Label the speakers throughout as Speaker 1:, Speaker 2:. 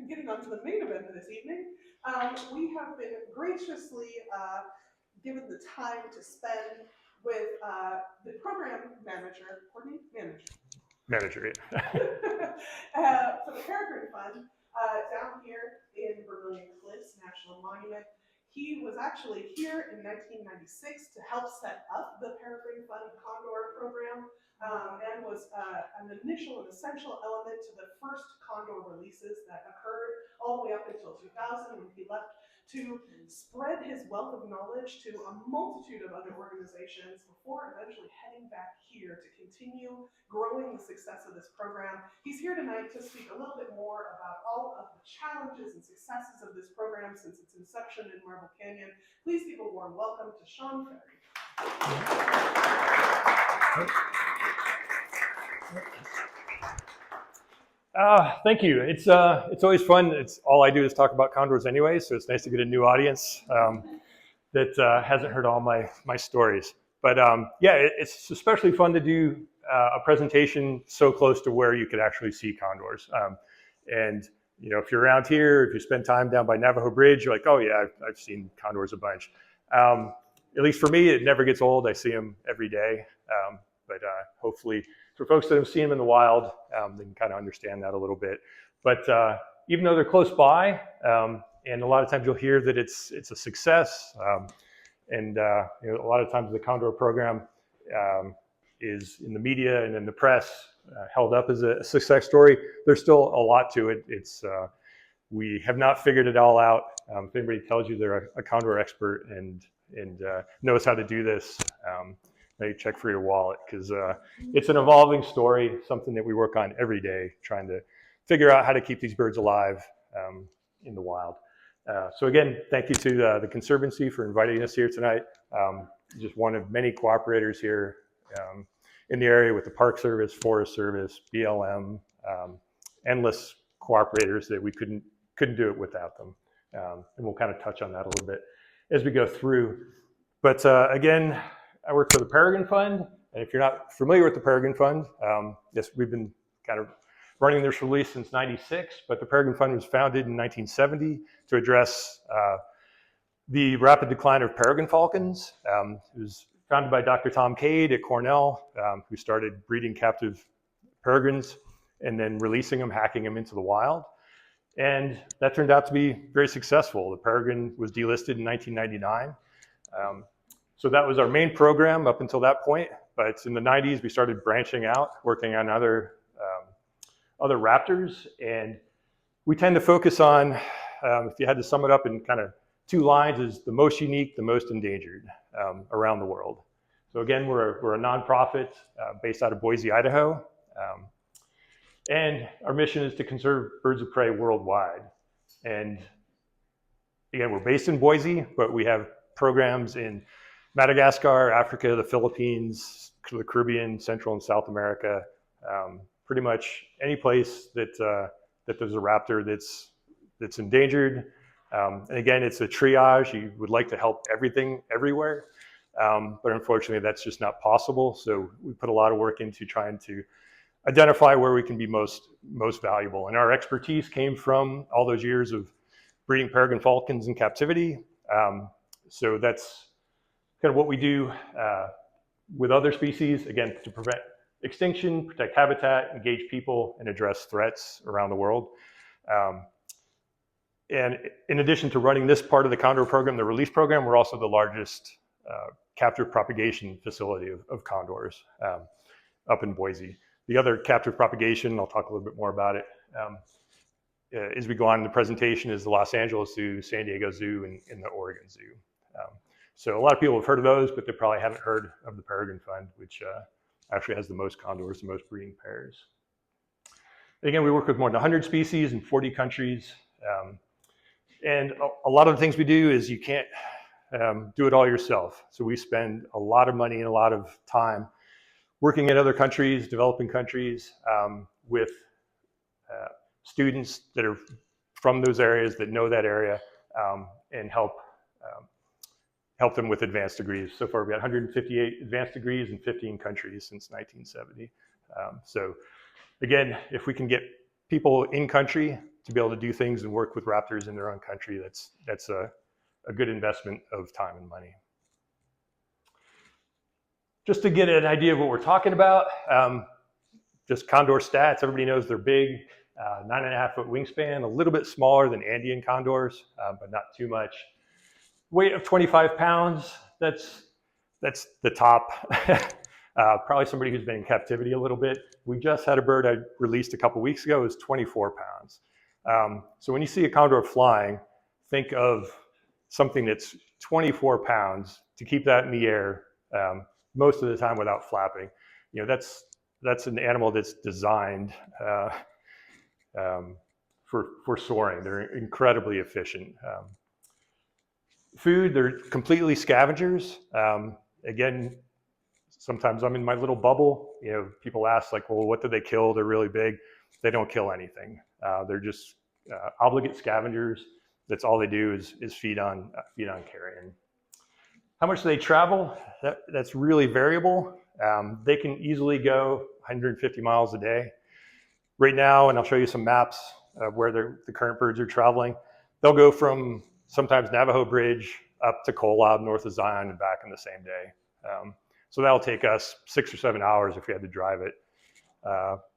Speaker 1: getting on to the main event of this evening, we have been graciously given the time to spend with the program manager,
Speaker 2: Manager, yeah.
Speaker 1: For the Peregrine Fund down here in Vermilion Cliffs National Monument. He was actually here in 1996 to help set up the Peregrine Fund Condor program, and was an initial and essential element to the first Condor releases that occurred all the way up until 2000 when he left to spread his wealth of knowledge to a multitude of other organizations before eventually heading back here to continue growing the success of this program. He's here tonight to speak a little bit more about all of the challenges and successes of this program since its inception in Marble Canyon. Please give a warm welcome to Shawn Farry.
Speaker 2: Thank you. It's always fun. It's all I do is talk about condors anyway, so it's nice to get a new audience that hasn't heard all my stories. But yeah, it's especially fun to do a presentation so close to where you could actually see condors. And you know, if you're around here, if you spend time down by Navajo Bridge, you're like, oh yeah, I've seen condors a bunch. At least for me, it never gets old. I see them every day. But hopefully, for folks that have seen them in the wild, they can kind of understand that a little bit. But even though they're close by, and a lot of times you'll hear that it's a success, and you know, a lot of times the Condor program is in the media and in the press held up as a success story. There's still a lot to it. We have not figured it all out. If anybody tells you they're a Condor expert and knows how to do this, maybe check for your wallet, because it's an evolving story, something that we work on every day, trying to figure out how to keep these birds alive in the wild. So again, thank you to the Conservancy for inviting us here tonight. Just one of many cooperators here in the area with the Park Service, Forest Service, BLM, endless cooperators that we couldn't do it without them. And we'll kind of touch on that a little bit as we go through. But again, I work for the Peregrine Fund, and if you're not familiar with the Peregrine Fund, yes, we've been kind of running this release since '96, but the Peregrine Fund was founded in 1970 to address the rapid decline of peregrine falcons. It was founded by Dr. Tom Cade at Cornell, who started breeding captive peregrines and then releasing them, hacking them into the wild. And that turned out to be very successful. The peregrine was delisted in 1999. So that was our main program up until that point. But in the 90s, we started branching out, working on other raptors. And we tend to focus on, if you had to sum it up in kind of two lines, is the most unique, the most endangered around the world. So again, we're a nonprofit based out of Boise, Idaho. And our mission is to conserve birds of prey worldwide. And again, we're based in Boise, but we have programs in Madagascar, Africa, the Philippines, the Caribbean, Central and South America, pretty much any place that there's a raptor that's endangered. And again, it's a triage. You would like to help everything everywhere, but unfortunately that's just not possible. So we put a lot of work into trying to identify where we can be most valuable. And our expertise came from all those years of breeding peregrine falcons in captivity. So that's kind of what we do with other species, again, to prevent extinction, protect habitat, engage people, and address threats around the world. And in addition to running this part of the Condor program, the release program, we're also the largest captive propagation facility of condors up in Boise. The other captive propagation, I'll talk a little bit more about it, as we go on in the presentation, is the Los Angeles Zoo, San Diego Zoo, and the Oregon Zoo. So a lot of people have heard of those, but they probably haven't heard of the Peregrine Fund, which actually has the most condors, the most breeding pairs. Again, we work with more than 100 species in 40 countries. And a lot of the things we do is you can't do it all yourself. So we spend a lot of money and a lot of time working in other countries, developing countries, with students that are from those areas, that know that area, and help them with advanced degrees. So far, we got 158 advanced degrees in 15 countries since 1970. So again, if we can get people in country to be able to do things and work with raptors in their own country, that's a good investment of time and money. Just to get an idea of what we're talking about, just condor stats. Everybody knows they're big, 9.5-foot wingspan, a little bit smaller than Andean condors, but not too much. Weight of 25 pounds, that's the top. Probably somebody who's been in captivity a little bit. We just had a bird I released a couple weeks ago, it was 24 pounds. So when you see a condor flying, think of something that's 24 pounds to keep that in the air most of the time without flapping. You know, that's an animal that's designed for soaring. They're incredibly efficient. Food, they're completely scavengers. Again, sometimes I'm in my little bubble. You know, people ask like, well, what do they kill? They're really big. They don't kill anything. They're just obligate scavengers. That's all they do is feed on carrion. How much do they travel? That's really variable. They can easily go 150 miles a day. Right now, and I'll show you some maps of where the current birds are traveling, they'll go from sometimes Navajo Bridge up to Kolob, north of Zion, and back in the same day. So that'll take us 6 or 7 hours if we had to drive it.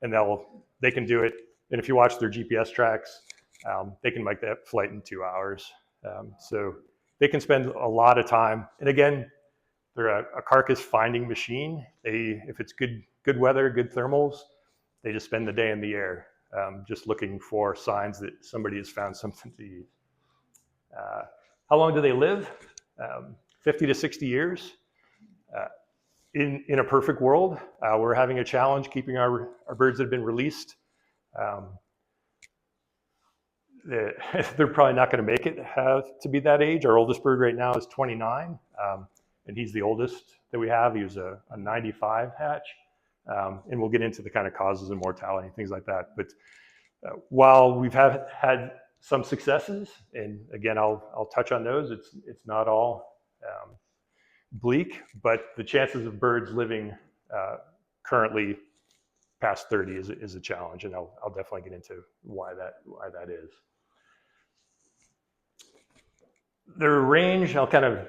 Speaker 2: And they can do it. And if you watch their GPS tracks, they can make that flight in 2 hours. So they can spend a lot of time. And again, they're a carcass finding machine. If it's good weather, good thermals, they just spend the day in the air, just looking for signs that somebody has found something to eat. How long do they live? 50 to 60 years. In a perfect world, we're having a challenge keeping our birds that have been released. They're probably not going to make it to be that age. Our oldest bird right now is 29, and he's the oldest that we have. He was a 95 hatch, and we'll get into the kind of causes of mortality and things like that. But while we've had some successes, and again, I'll touch on those, it's not all bleak, but the chances of birds living currently past 30 is a challenge, and I'll definitely get into why that is. Their range, I'll kind of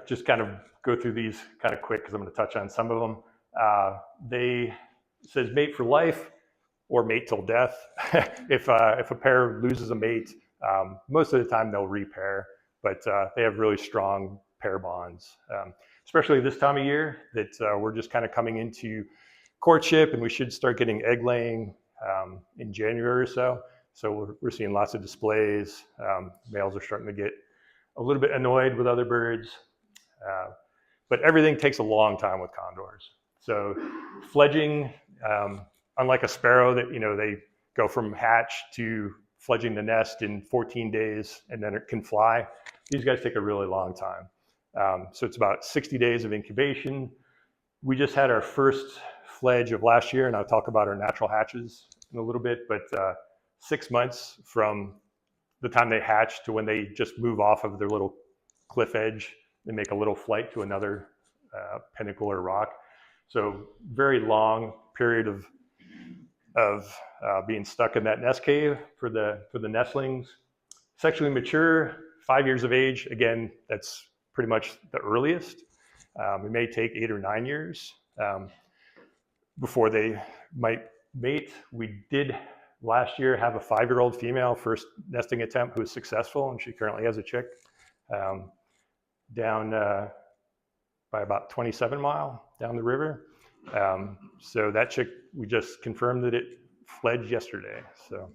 Speaker 2: go through these kind of quick because I'm going to touch on some of them. It says mate for life or mate till death. If a pair loses a mate, most of the time they'll repair, but they have really strong pair bonds, especially this time of year that we're just kind of coming into courtship, and we should start getting egg laying in January or so. So we're seeing lots of displays. Males are starting to get a little bit annoyed with other birds, but everything takes a long time with condors. So fledging, unlike a sparrow that, they go from hatch to fledging the nest in 14 days and then it can fly, these guys take a really long time. So it's about 60 days of incubation. We just had our first fledge of last year, and I'll talk about our natural hatches in a little bit, but 6 months from the time they hatch to when they just move off of their little cliff edge and make a little flight to another pinnacle or rock. So very long period of being stuck in that nest cave for the nestlings. Sexually mature, 5 years of age. Again, that's pretty much the earliest. It may take 8 or 9 years before they might mate. We did last year have a 5-year-old female first nesting attempt who was successful, and she currently has a chick down by about 27 mile down the river. So that chick, we just confirmed that it fledged yesterday. So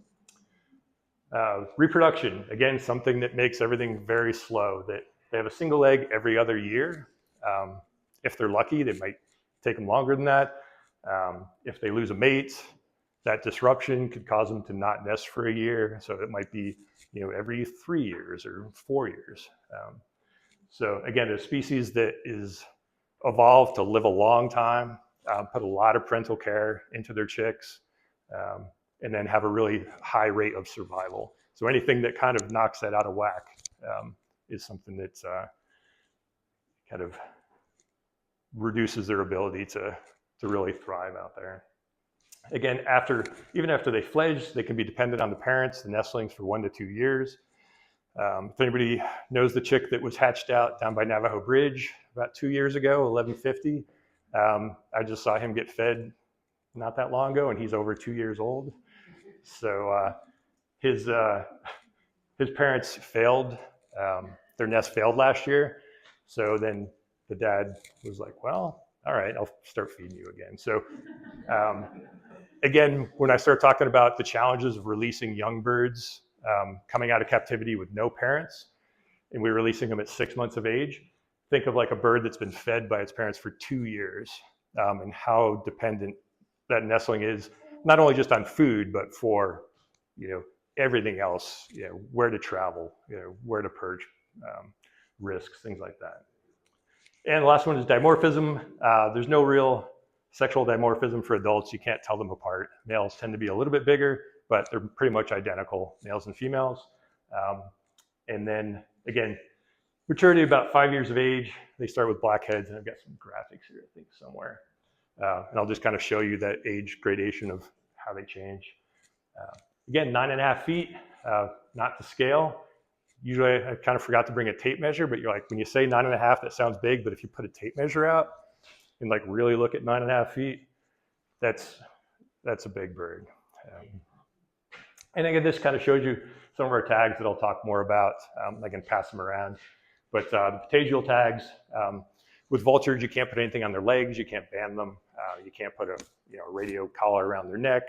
Speaker 2: reproduction, again, something that makes everything very slow. That they have a single egg every other year. If they're lucky, they might take them longer than that. If they lose a mate, that disruption could cause them to not nest for a year. So it might be, every 3 years or 4 years. So again, a species that is evolved to live a long time, put a lot of parental care into their chicks, and then have a really high rate of survival. So anything that kind of knocks that out of whack is something that kind of reduces their ability to really thrive out there. Again, even after they fledge, they can be dependent on the parents, the nestlings, for 1 to 2 years. If anybody knows the chick that was hatched out down by Navajo Bridge about 2 years ago, 1150, I just saw him get fed not that long ago, and he's over 2 years old. So his parents failed. Their nest failed last year. So then the dad was like, well, all right, I'll start feeding you again. So again, when I start talking about the challenges of releasing young birds coming out of captivity with no parents, and we're releasing them at 6 months of age, think of like a bird that's been fed by its parents for 2 years, and how dependent that nestling is, not only just on food, but for, everything else, where to travel, where to perch, risks, things like that. And the last one is dimorphism. There's no real sexual dimorphism for adults. You can't tell them apart. Males tend to be a little bit bigger, but they're pretty much identical, males and females. And then again, maturity about 5 years of age, they start with blackheads, and I've got some graphics here, I think, somewhere. And I'll just kind of show you that age gradation of how they change. Again, 9.5 feet, not to scale. Usually I kind of forgot to bring a tape measure, but you're like, when you say 9.5, that sounds big, but if you put a tape measure out and like really look at 9.5 feet, that's a big bird. And again, this kind of shows you some of our tags that I'll talk more about. I can pass them around. But the patagial tags, with vultures, you can't put anything on their legs. You can't band them. You can't put a radio collar around their neck.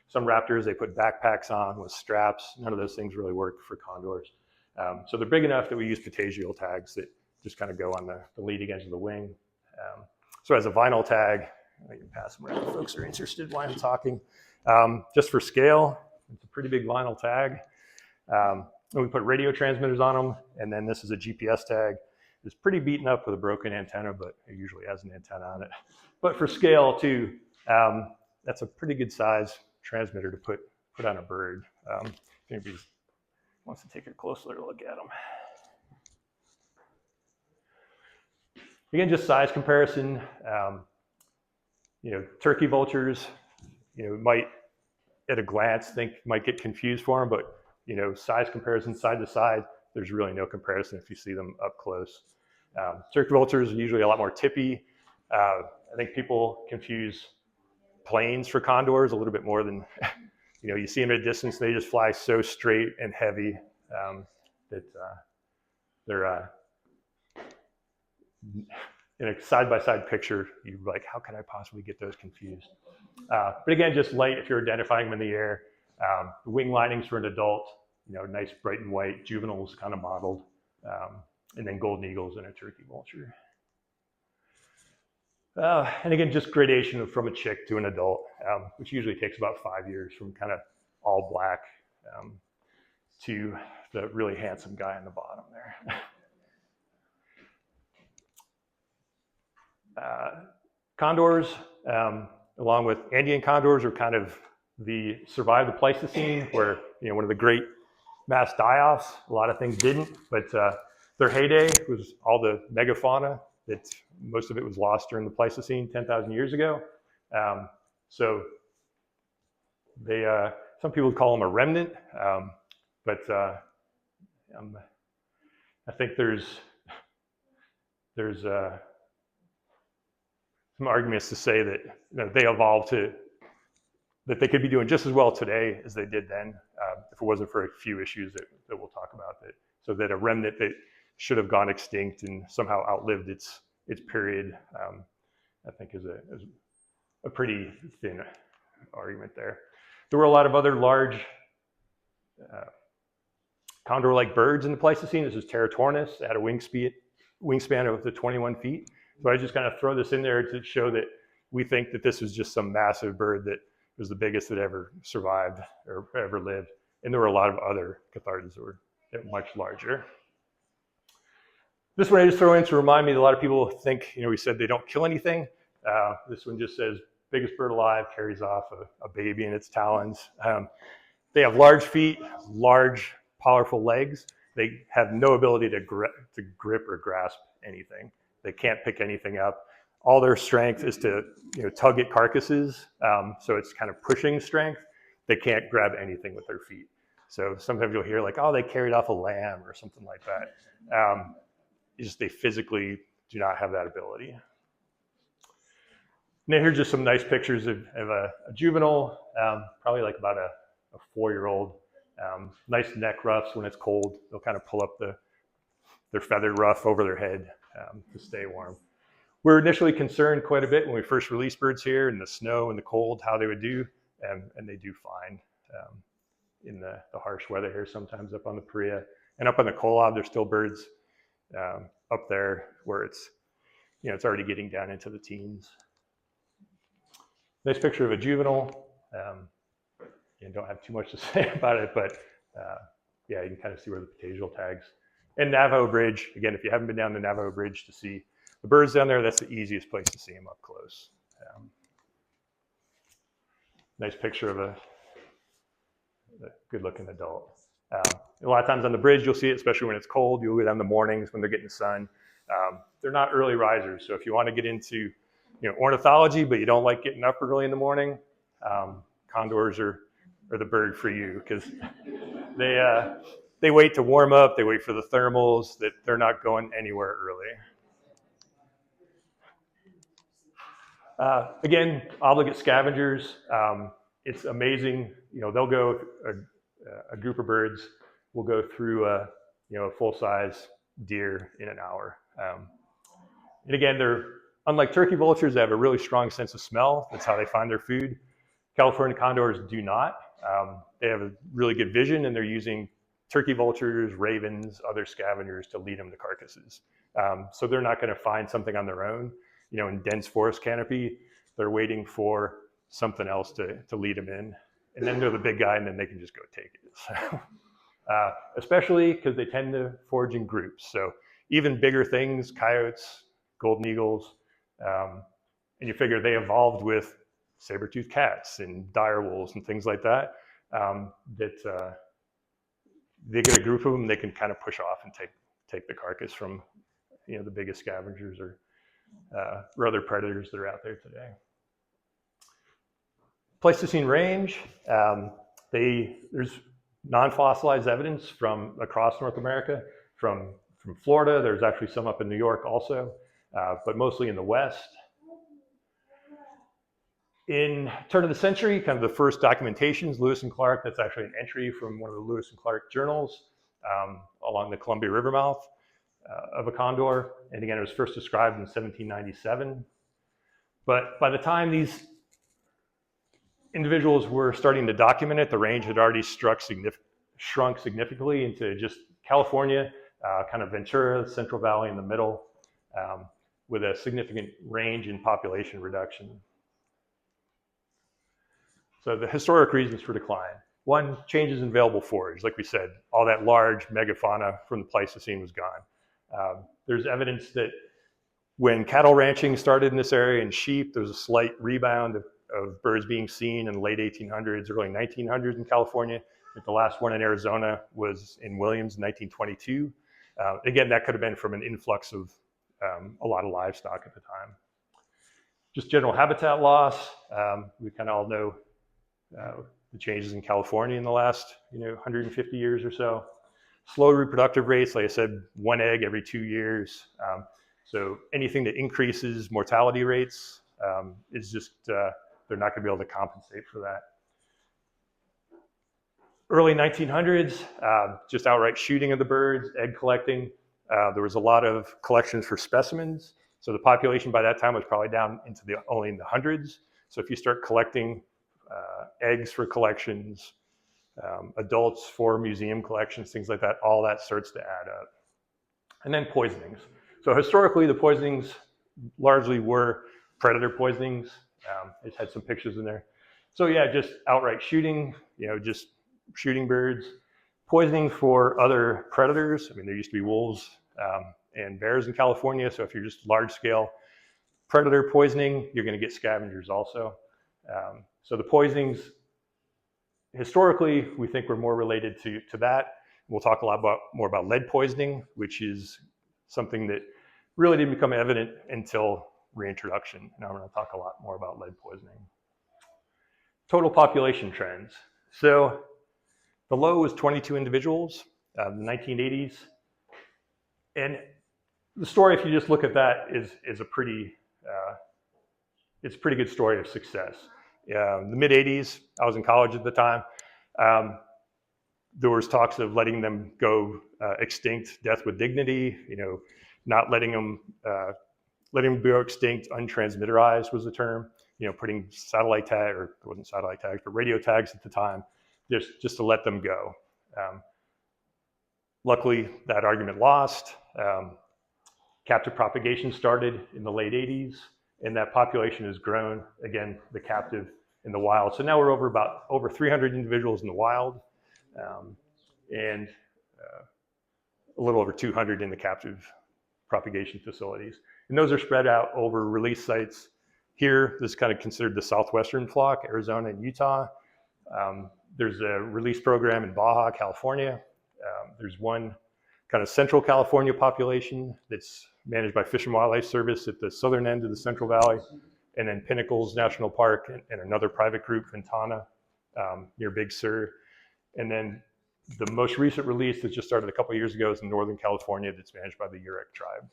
Speaker 2: Some raptors, they put backpacks on with straps. None of those things really work for condors. So they're big enough that we use patagial tags that just kind of go on the leading edge of the wing. So as a vinyl tag, I can pass them around if folks are interested while I'm talking. Just for scale, it's a pretty big vinyl tag. And we put radio transmitters on them, and then this is a GPS tag. It's pretty beaten up with a broken antenna, but it usually has an antenna on it. But for scale too, that's a pretty good size transmitter to put on a bird. If anybody wants to take a closer look at them. Again, just size comparison. Turkey vultures, might at a glance might get confused for them, but size comparison side to side, there's really no comparison if you see them up close. Turkey vultures are usually a lot more tippy. I think people confuse planes for condors a little bit more than, you see them at a distance, they just fly so straight and heavy that they're in a side-by-side picture, you're like, how can I possibly get those confused? But again, just light if you're identifying them in the air. The wing linings for an adult, nice bright and white, juveniles kind of modeled, and then golden eagles and a turkey vulture. And again, just gradation from a chick to an adult, which usually takes about 5 years from kind of all black to the really handsome guy on the bottom there. Condors, along with Andean condors, are kind of survived the Pleistocene, where one of the great mass die-offs. A lot of things didn't, but their heyday was all the megafauna. That most of it was lost during the Pleistocene 10,000 years ago. So they, some people would call them a remnant, but I think there's some arguments to say that they evolved that they could be doing just as well today as they did then, if it wasn't for a few issues that we'll talk about. So that a remnant that should have gone extinct and somehow outlived its period, I think is a pretty thin argument there. There were a lot of other large condor-like birds in the Pleistocene. This is Teratornis. It had a wingspan of up to 21 feet. So I just kind of throw this in there to show that we think that this was just some massive bird that was the biggest that ever survived or ever lived. And there were a lot of other cathartids that were much larger. This one I just throw in to remind me that a lot of people think, we said they don't kill anything. This one just says, biggest bird alive, carries off a baby in its talons. They have large feet, large, powerful legs. They have no ability to grip or grasp anything. They can't pick anything up. all their strength is to tug at carcasses. So it's kind of pushing strength. They can't grab anything with their feet. So sometimes you'll hear like, oh, they carried off a lamb or something like that. They physically do not have that ability. Now here's just some nice pictures of a juvenile, probably like about a 4-year-old. Nice neck ruffs when it's cold. They'll kind of pull up their feathered ruff over their head to stay warm. We were initially concerned quite a bit when we first released birds here in the snow and the cold, how they would do, and they do fine in the harsh weather here sometimes up on the Paria. And up on the Kolob, there's still birds up there where it's already getting down into the teens. Nice picture of a juvenile. Don't have too much to say about it, but yeah, you can kind of see where the patagial tags. And Navajo Bridge, again, if you haven't been down the Navajo Bridge to see the birds down there, that's the easiest place to see them up close. Nice picture of a good-looking adult. A lot of times on the bridge, you'll see it, especially when it's cold. You'll go down in the mornings when they're getting the sun. They're not early risers, so if you want to get into ornithology, but you don't like getting up early in the morning, condors are the bird for you, because they wait to warm up, they wait for the thermals, that they're not going anywhere early. Again, obligate scavengers. It's amazing. They'll go, a group of birds will go through a full-size deer in an hour. And again, they're unlike turkey vultures. They have a really strong sense of smell. That's how they find their food. California condors do not. They have a really good vision, and they're using turkey vultures, ravens, other scavengers to lead them to carcasses. So they're not going to find something on their own. In dense forest canopy, they're waiting for something else to lead them in. And then they're the big guy, and then they can just go take it. Especially because they tend to forage in groups. So even bigger things, coyotes, golden eagles, and you figure they evolved with saber-toothed cats and dire wolves and things like that, they get a group of them, they can kind of push off and take the carcass from the biggest scavengers or other predators that are out there today. Pleistocene range, there's non-fossilized evidence from across North America, from Florida. There's actually some up in New York also, but mostly in the West. In turn of the century, kind of the first documentations, Lewis and Clark, that's actually an entry from one of the Lewis and Clark journals along the Columbia River mouth of a condor. And again, it was first described in 1797. But by the time these individuals were starting to document it, the range had already shrunk significantly into just California, kind of Ventura, Central Valley in the middle, with a significant range in population reduction. So the historic reasons for decline. One, changes in available forage. Like we said, all that large megafauna from the Pleistocene was gone. There's evidence that when cattle ranching started in this area and sheep, there was a slight rebound of birds being seen in the late 1800s, early 1900s in California. The last one in Arizona was in Williams in 1922. Again, that could have been from an influx of a lot of livestock at the time. Just general habitat loss. We kind of all know the changes in California in the last 150 years or so. Slow reproductive rates, like I said, 1 egg every 2 years. So anything that increases mortality rates is just, they're not gonna be able to compensate for that. Early 1900s, just outright shooting of the birds, egg collecting. There was a lot of collections for specimens. So the population by that time was probably down into only in the hundreds. So if you start collecting eggs for collections, adults for museum collections, things like that, all that starts to add up. And then poisonings. So historically, the poisonings largely were predator poisonings. I just had some pictures in there. So yeah, just outright shooting, just shooting birds. Poisoning for other predators. I mean, there used to be wolves and bears in California. So if you're just large scale predator poisoning, you're gonna get scavengers also. So the poisonings, historically, we think were more related to that. We'll talk a lot more about lead poisoning, which is something that really didn't become evident until Reintroduction, and I'm going to talk a lot more about lead poisoning. Total population trends. So the low was 22 individuals in the 1980s, and the story, if you just look at that, is a pretty it's a pretty good story of success. In the mid 80s, I was in college at the time. There was talks of letting them go extinct, death with dignity. Not letting them go extinct, untransmitterized was the term. Putting satellite tag, or it wasn't satellite tags, but radio tags at the time, just to let them go. Luckily, that argument lost. Captive propagation started in the late 80s, and that population has grown, again, the captive in the wild. So now we're over 300 individuals in the wild, and a little over 200 in the captive propagation facilities. And those are spread out over release sites. Here, this is kind of considered the southwestern flock, Arizona and Utah. There's a release program in Baja, California. There's one kind of central California population that's managed by Fish and Wildlife Service at the southern end of the Central Valley, and then Pinnacles National Park and another private group, Ventana, near Big Sur. And then the most recent release that just started a couple of years ago is in Northern California, that's managed by the Yurok tribe.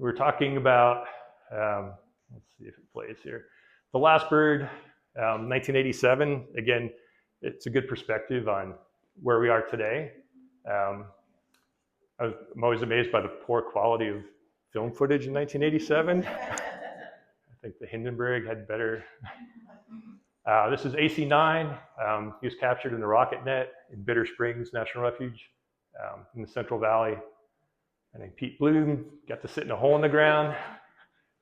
Speaker 2: We're talking about, let's see if it plays here. The last bird, 1987. Again, it's a good perspective on where we are today. I'm always amazed by the poor quality of film footage in 1987. I think the Hindenburg had better. This is AC-9. He was captured in the rocket net in Bitter Springs National Refuge in the Central Valley. And then Pete Bloom got to sit in a hole in the ground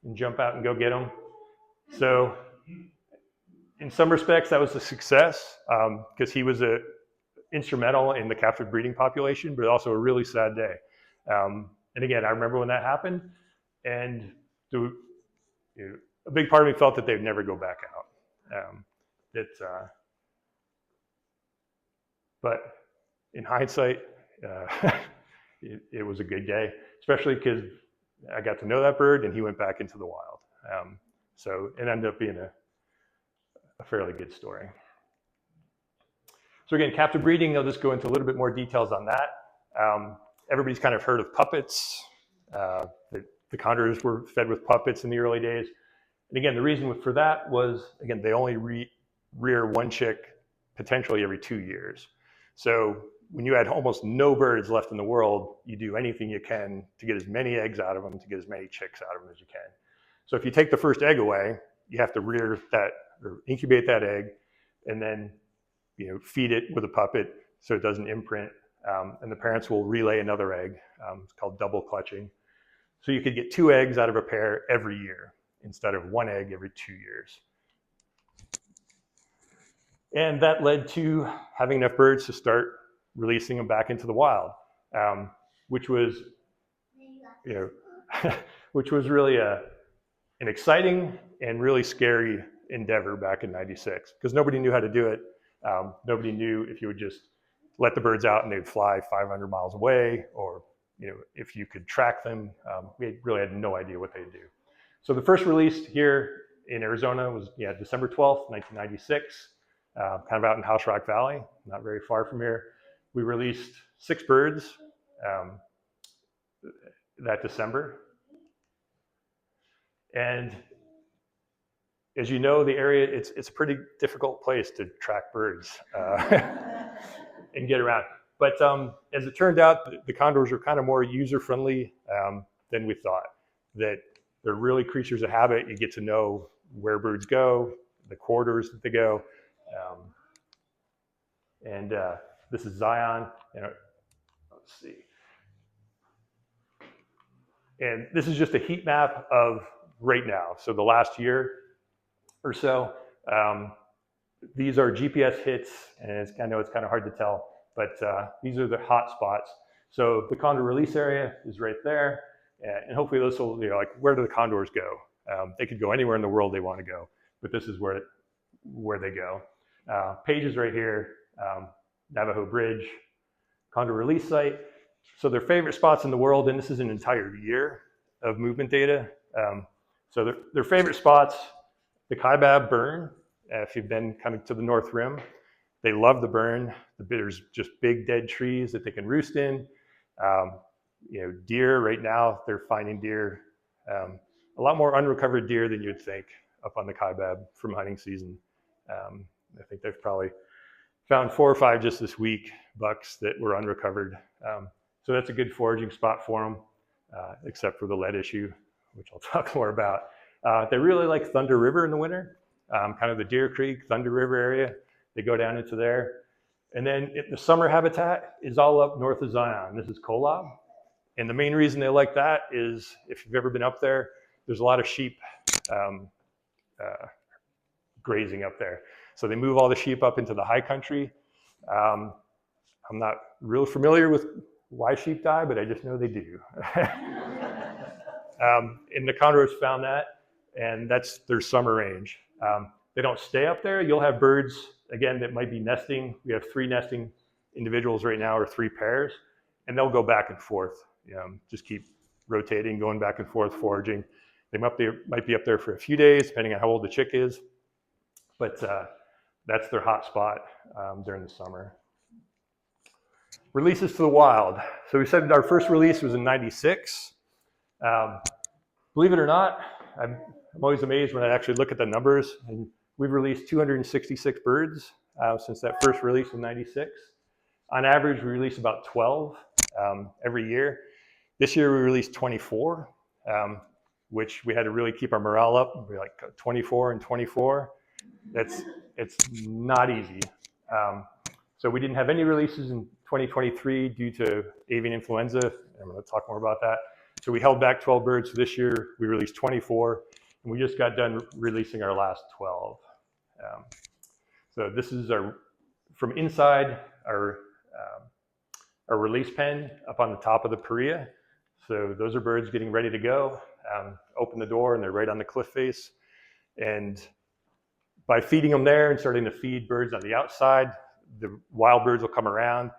Speaker 2: and jump out and go get him. So in some respects, that was a success because he was instrumental in the captive breeding population, but also a really sad day. And again, I remember when that happened, and a big part of me felt that they'd never go back out. But in hindsight, it was a good day, especially because I got to know that bird and he went back into the wild. So it ended up being a fairly good story. So again, captive breeding, I'll just go into a little bit more details on that. Everybody's kind of heard of puppets. The condors were fed with puppets in the early days. And again, the reason for that was, again, they only rear one chick potentially every 2 years. So when you had almost no birds left in the world, you do anything you can to get as many eggs out of them, to get as many chicks out of them as you can. So if you take the first egg away, you have to rear that, or incubate that egg, and then feed it with a puppet so it doesn't imprint, and the parents will relay another egg. It's called double clutching. So you could get 2 eggs out of a pair every year instead of 1 egg every 2 years. And that led to having enough birds to start releasing them back into the wild, which was, which was really an exciting and really scary endeavor back in '96 because nobody knew how to do it. Nobody knew if you would just let the birds out and they'd fly 500 miles away, or if you could track them. We really had no idea what they'd do. So the first release here in Arizona was December 12th, 1996, kind of out in House Rock Valley, not very far from here. We released 6 birds that December. And as you know, the area, it's a pretty difficult place to track birds and get around. But as it turned out, the condors are kind of more user-friendly than we thought. That they're really creatures of habit. You get to know where birds go, the corridors that they go. This is Zion. Let's see. And this is just a heat map of right now. So the last year or so. These are GPS hits, and I know it's kind of hard to tell, but these are the hot spots. So the condor release area is right there, and hopefully this will, like, where do the condors go? They could go anywhere in the world they want to go, but this is where they go. Page is right here, Navajo Bridge, condor release site. So their favorite spots in the world, and this is an entire year of movement data. So their favorite spots, the Kaibab burn, if you've been coming to the North Rim, they love the burn. There's just big dead trees that they can roost in. Deer, right now, they're finding deer, a lot more unrecovered deer than you'd think up on the Kaibab from hunting season. I think they've probably found 4 or 5 just this week, bucks that were unrecovered. So that's a good foraging spot for them, except for the lead issue, which I'll talk more about. They really like Thunder River in the winter, kind of the Deer Creek, Thunder River area. They go down into there. And then the summer habitat is all up north of Zion. This is Kolob. And the main reason they like that is, if you've ever been up there, there's a lot of sheep grazing up there. So they move all the sheep up into the high country. I'm not real familiar with why sheep die, but I just know they do. And the condors found that, and that's their summer range. They don't stay up there. You'll have birds, again, that might be nesting. We have 3 nesting individuals right now, or 3 pairs, and they'll go back and forth. Just keep rotating, going back and forth, foraging. They might be up there for a few days, depending on how old the chick is. But that's their hot spot during the summer. Releases to the wild. So we said our first release was in '96. Believe it or not, I'm always amazed when I actually look at the numbers. And we've released 266 birds since that first release in '96. On average, we release about 12 every year. This year we released 24, which we had to really keep our morale up. We're like 24 and 24. It's not easy. So we didn't have any releases in 2023 due to avian influenza. I'm going to talk more about that. So we held back 12 birds. So this year we released 24, and we just got done releasing our last 12. So this is from inside our release pen up on the top of the Paria. So those are birds getting ready to go. Open the door and they're right on the cliff face. And by feeding them there and starting to feed birds on the outside, the wild birds will come around,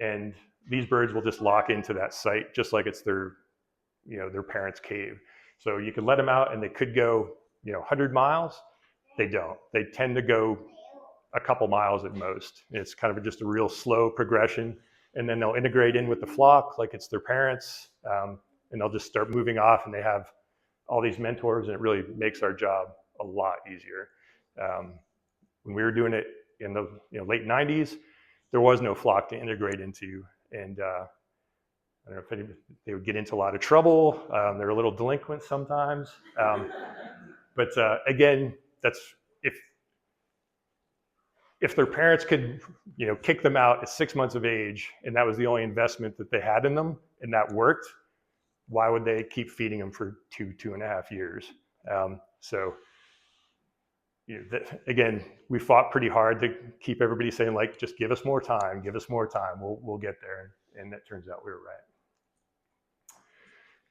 Speaker 2: and these birds will just lock into that site just like it's their parents' cave. So you can let them out and they could go 100 miles. They don't. They tend to go a couple miles at most. It's kind of just a real slow progression, and then they'll integrate in with the flock like it's their parents, and they'll just start moving off, and they have all these mentors, and it really makes our job a lot easier. When we were doing it in the late 90s, there was no flock to integrate into, and I don't know if they would get into a lot of trouble. They're a little delinquent sometimes, but again, that's if their parents could kick them out at 6 months of age, and that was the only investment that they had in them, and that worked, why would they keep feeding them for 2.5 years? So again, we fought pretty hard to keep everybody saying, like, just give us more time, we'll get there, and that turns out we were right.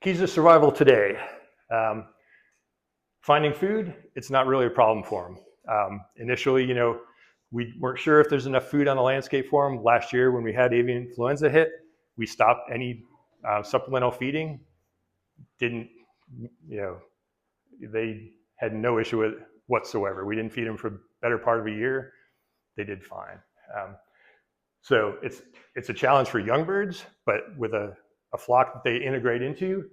Speaker 2: Keys to survival today. Finding food, it's not really a problem for them. Initially, we weren't sure if there's enough food on the landscape for them. Last year when we had avian influenza hit, we stopped any supplemental feeding. They had no issue with it whatsoever. We didn't feed them for the better part of a year. They did fine. So it's a challenge for young birds, but with a flock that they integrate into,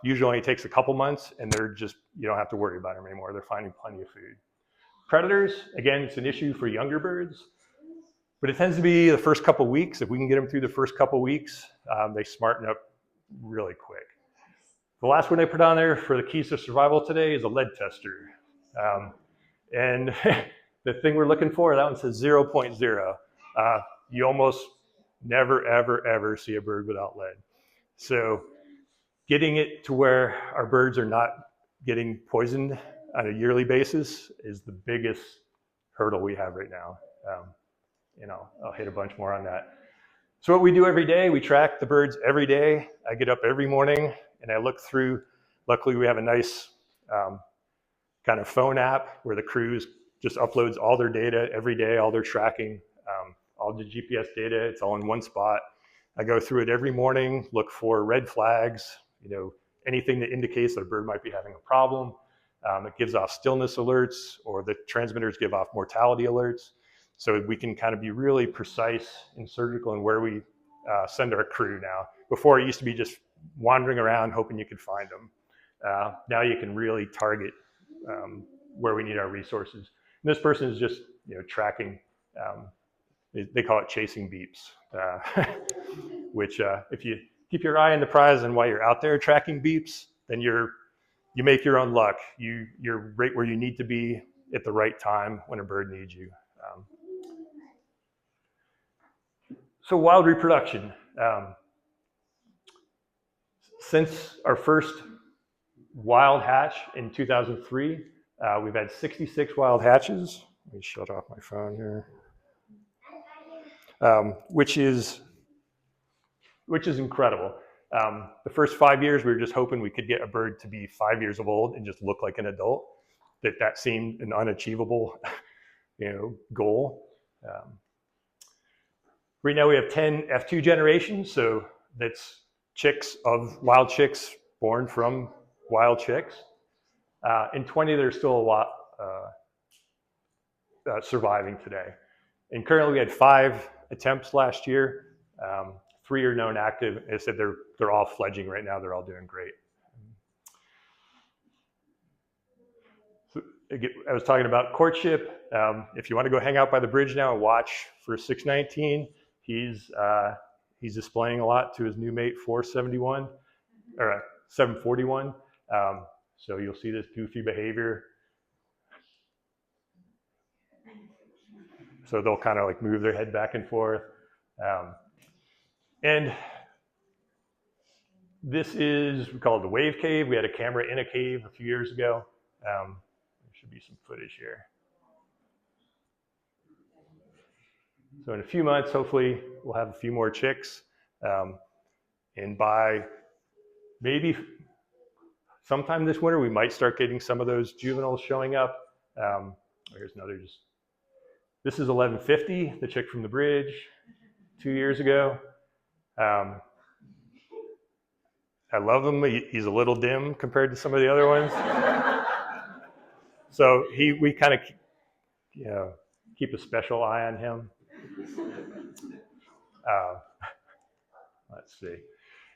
Speaker 2: usually only takes a couple months, and you don't have to worry about them anymore. They're finding plenty of food. Predators, again, it's an issue for younger birds, but it tends to be the first couple weeks. If we can get them through the first couple weeks, they smarten up really quick. The last one I put on there for the keys to survival today is a lead tester. And the thing we're looking for, that one says 0.0. You almost never, ever, ever see a bird without lead. So getting it to where our birds are not getting poisoned on a yearly basis is the biggest hurdle we have right now. I'll hit a bunch more on that. So what we do every day, we track the birds every day. I get up every morning and I look through. Luckily, we have a nice kind of phone app where the crews just uploads all their data every day, all their tracking, all the GPS data. It's all in one spot. I go through it every morning, look for red flags, anything that indicates that a bird might be having a problem. It gives off stillness alerts, or the transmitters give off mortality alerts. So we can kind of be really precise and surgical in where we send our crew now. Before, it used to be just wandering around hoping you could find them. Now you can really target where we need our resources. And this person is just tracking, they call it chasing beeps, which if you keep your eye on the prize and while you're out there tracking beeps, then you make your own luck. You're right where you need to be at the right time when a bird needs you. So wild reproduction. Since our first wild hatch in 2003, we've had 66 wild hatches. Let me shut off my phone here. Which is incredible. The first 5 years, we were just hoping we could get a bird to be 5 years old and just look like an adult. That seemed an unachievable, goal. Right now we have 10 F2 generations, so that's wild chicks born from wild chicks. In 20, there's still a lot surviving today. And currently we had 5 attempts last year. 3 are known active. As I said, they're all fledging right now. They're all doing great. So, I was talking about courtship. If you want to go hang out by the bridge now and watch for 619, he's displaying a lot to his new mate 471 or 741. So you'll see this goofy behavior. So they'll kind of like move their head back and forth. And this is, we call it the wave cave. We had a camera in a cave a few years ago. There should be some footage here. So in a few months, hopefully, we'll have a few more chicks. And by maybe sometime this winter, we might start getting some of those juveniles showing up. Here's another this is 1150, the chick from the bridge, 2 years ago. I love him. He's a little dim compared to some of the other ones. So we kind of keep a special eye on him. Let's see.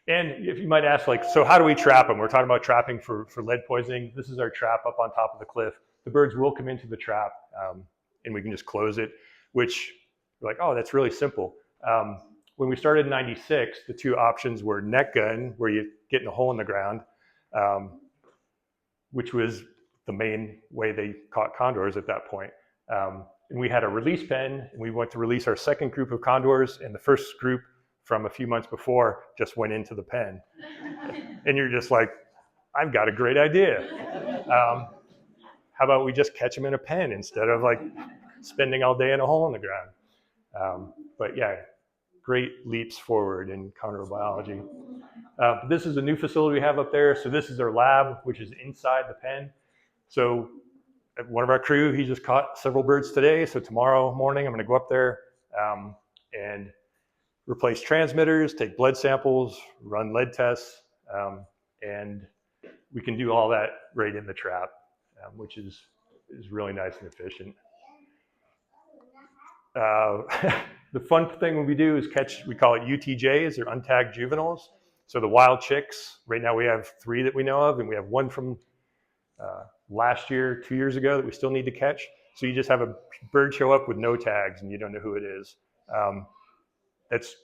Speaker 2: And if you might ask, so how do we trap them? We're talking about trapping for lead poisoning. This is our trap up on top of the cliff. The birds will come into the trap, and we can just close it, which we're like, oh, that's really simple. When we started in 96, the 2 options were net gun, where you get in a hole in the ground, which was the main way they caught condors at that point. And we had a release pen, and we went to release our second group of condors, and the first group from a few months before just went into the pen. And you're just like, I've got a great idea. How about we just catch them in a pen instead of spending all day in a hole in the ground? But yeah, great leaps forward in condor biology. This is a new facility we have up there. So this is our lab, which is inside the pen. So one of our crew, he just caught several birds today. So tomorrow morning, I'm going to go up there and replace transmitters, take blood samples, run lead tests, and we can do all that right in the trap, which is really nice and efficient. The fun thing we do is catch, we call it UTJs, or untagged juveniles. So the wild chicks, right now we have 3 that we know of, and we have 1 from last year, 2 years ago that we still need to catch. So you just have a bird show up with no tags and you don't know who it is. That's,